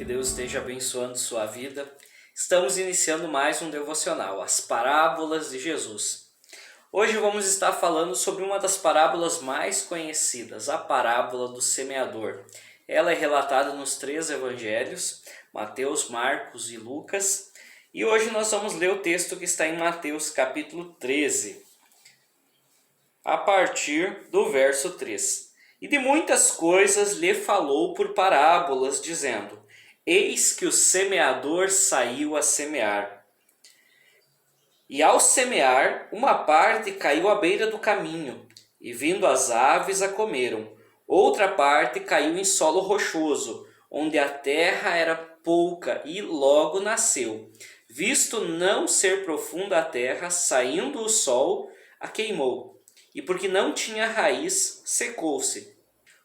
que Deus esteja abençoando sua vida. Estamos iniciando mais um devocional, as parábolas de Jesus. Hoje vamos estar falando sobre uma das parábolas mais conhecidas, a parábola do semeador. Ela é relatada nos 3 evangelhos, Mateus, Marcos e Lucas. E hoje nós vamos ler o texto que está em Mateus capítulo 13, a partir do verso 3. E de muitas coisas lhe falou por parábolas, dizendo: Eis que o semeador saiu a semear. E ao semear, uma parte caiu à beira do caminho, e vindo as aves a comeram. Outra parte caiu em solo rochoso, onde a terra era pouca, e logo nasceu. Visto não ser profunda a terra, saindo o sol, a queimou. E porque não tinha raiz, secou-se.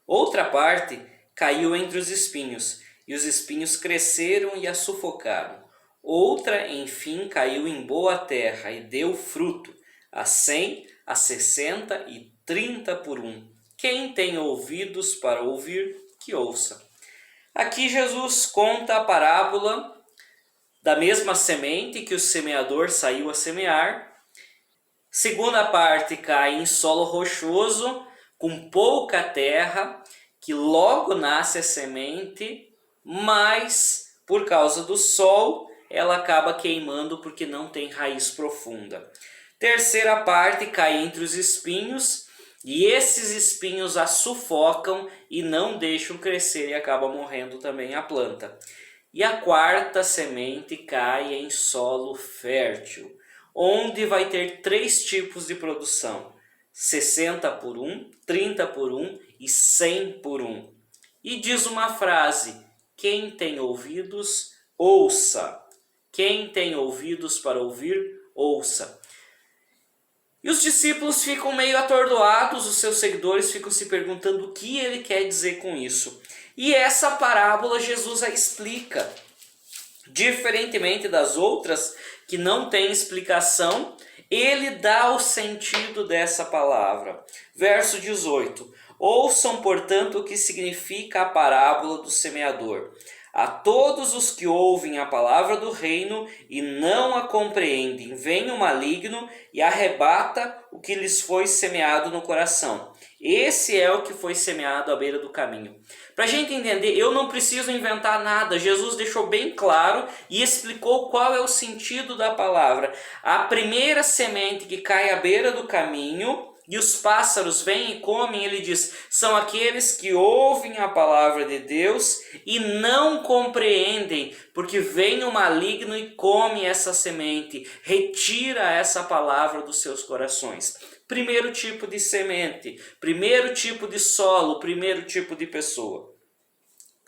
Outra parte caiu entre os espinhos, e os espinhos cresceram e a sufocaram. Outra, enfim, caiu em boa terra e deu fruto, a 100, a 60 e 30 por um. Quem tem ouvidos para ouvir, que ouça. Aqui Jesus conta a parábola da mesma semente que o semeador saiu a semear. Segunda parte cai em solo rochoso, com pouca terra, que logo nasce a semente, mas por causa do sol ela acaba queimando porque não tem raiz profunda. Terceira parte cai entre os espinhos, e esses espinhos a sufocam e não deixam crescer e acaba morrendo também a planta. E a quarta semente cai em solo fértil, onde vai ter 3 tipos de produção: 60 por 1, 30 por 1 e 100 por 1. E diz uma frase: quem tem ouvidos, ouça. Quem tem ouvidos para ouvir, ouça. E os discípulos ficam meio atordoados, os seus seguidores ficam se perguntando o que ele quer dizer com isso. E essa parábola Jesus a explica. Diferentemente das outras, que não tem explicação, ele dá o sentido dessa palavra. Verso 18. Ouçam, portanto, o que significa a parábola do semeador. A todos os que ouvem a palavra do reino e não a compreendem, vem o maligno e arrebata o que lhes foi semeado no coração. Esse é o que foi semeado à beira do caminho. Para a gente entender, eu não preciso inventar nada. Jesus deixou bem claro e explicou qual é o sentido da palavra. A primeira semente que cai à beira do caminho e os pássaros vêm e comem, ele diz, são aqueles que ouvem a palavra de Deus e não compreendem, porque vem o maligno e come essa semente, retira essa palavra dos seus corações. Primeiro tipo de semente, primeiro tipo de solo, primeiro tipo de pessoa.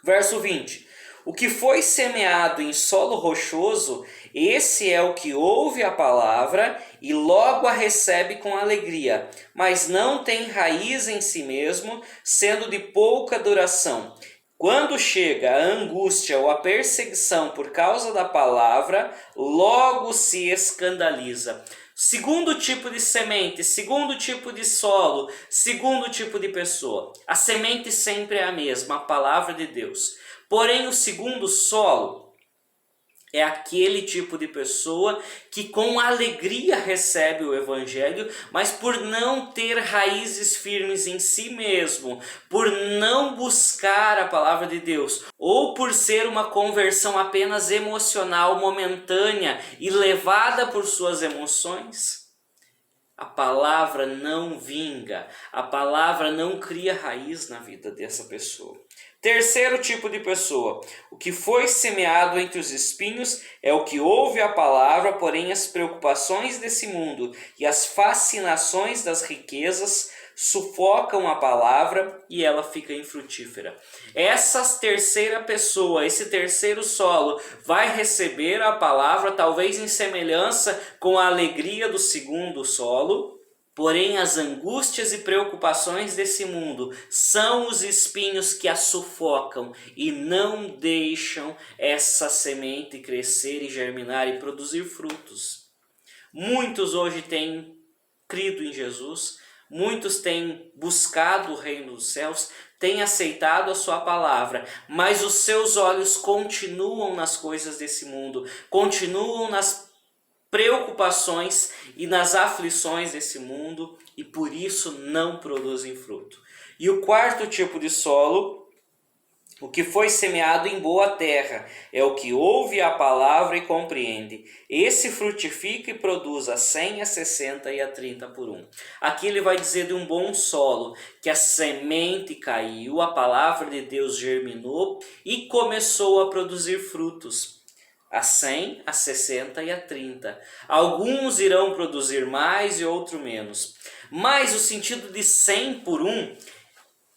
Verso 20. O que foi semeado em solo rochoso, esse é o que ouve a palavra e logo a recebe com alegria, mas não tem raiz em si mesmo, sendo de pouca duração. Quando chega a angústia ou a perseguição por causa da palavra, logo se escandaliza. Segundo tipo de semente, segundo tipo de solo, segundo tipo de pessoa. A semente sempre é a mesma, a palavra de Deus. Porém, o segundo solo é aquele tipo de pessoa que com alegria recebe o evangelho, mas por não ter raízes firmes em si mesmo, por não buscar a palavra de Deus, ou por ser uma conversão apenas emocional, momentânea e levada por suas emoções, a palavra não vinga, a palavra não cria raiz na vida dessa pessoa. Terceiro tipo de pessoa, o que foi semeado entre os espinhos é o que ouve a palavra, porém as preocupações desse mundo e as fascinações das riquezas sufocam a palavra e ela fica infrutífera. Essa terceira pessoa, esse terceiro solo, vai receber a palavra talvez em semelhança com a alegria do segundo solo. Porém, as angústias e preocupações desse mundo são os espinhos que a sufocam e não deixam essa semente crescer e germinar e produzir frutos. Muitos hoje têm crido em Jesus, muitos têm buscado o reino dos céus, têm aceitado a sua palavra, mas os seus olhos continuam nas coisas desse mundo, continuam nas preocupações e nas aflições desse mundo e por isso não produzem fruto. E o quarto tipo de solo, o que foi semeado em boa terra, é o que ouve a palavra e compreende. Esse frutifica e produz a 100, a 60 e a 30 por um. Aqui ele vai dizer de um bom solo, que a semente caiu, a palavra de Deus germinou e começou a produzir frutos. A 100, a 60 e a 30. Alguns irão produzir mais e outros menos. Mas o sentido de 100 por um,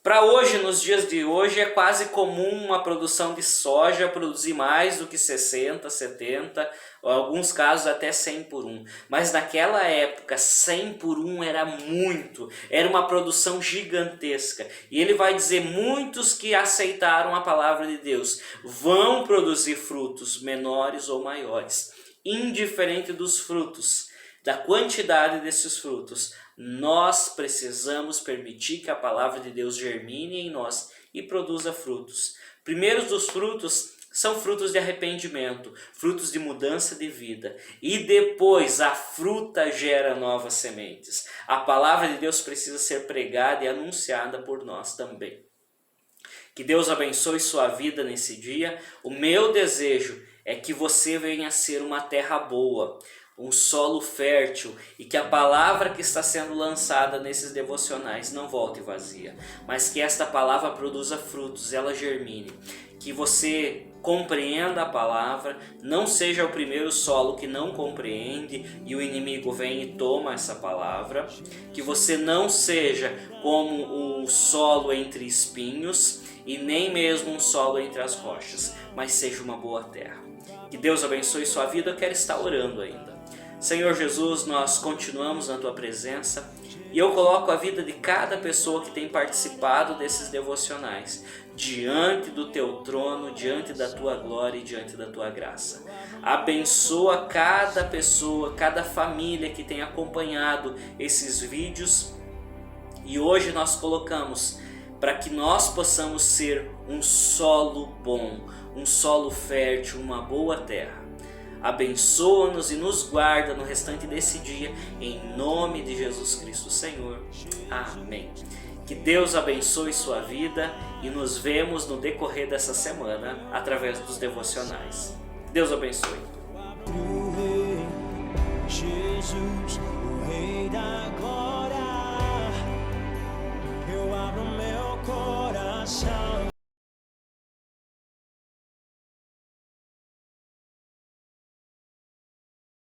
para hoje, nos dias de hoje, é quase comum uma produção de soja produzir mais do que 60, 70, em alguns casos até 100 por um. Mas naquela época, 100 por um era muito, era uma produção gigantesca. E ele vai dizer, muitos que aceitaram a palavra de Deus vão produzir frutos menores ou maiores, indiferente dos frutos, da quantidade desses frutos. Nós precisamos permitir que a palavra de Deus germine em nós e produza frutos. Primeiros dos frutos são frutos de arrependimento, frutos de mudança de vida. E depois a fruta gera novas sementes. A palavra de Deus precisa ser pregada e anunciada por nós também. Que Deus abençoe sua vida nesse dia. O meu desejo é que você venha a ser uma terra boa, um solo fértil, e que a palavra que está sendo lançada nesses devocionais não volte vazia, mas que esta palavra produza frutos, ela germine, que você compreenda a palavra, não seja o primeiro solo que não compreende e o inimigo vem e toma essa palavra, que você não seja como um solo entre espinhos e nem mesmo um solo entre as rochas, mas seja uma boa terra. Que Deus abençoe sua vida. Eu quero estar orando ainda. Senhor Jesus, nós continuamos na Tua presença e eu coloco a vida de cada pessoa que tem participado desses devocionais diante do Teu trono, diante da Tua glória e diante da Tua graça. Abençoa cada pessoa, cada família que tem acompanhado esses vídeos e hoje nós colocamos para que nós possamos ser um solo bom, um solo fértil, uma boa terra. Abençoa-nos e nos guarda no restante desse dia, em nome de Jesus Cristo, Senhor. Amém. Que Deus abençoe sua vida e nos vemos no decorrer dessa semana através dos devocionais. Deus abençoe. Jesus, o Rei da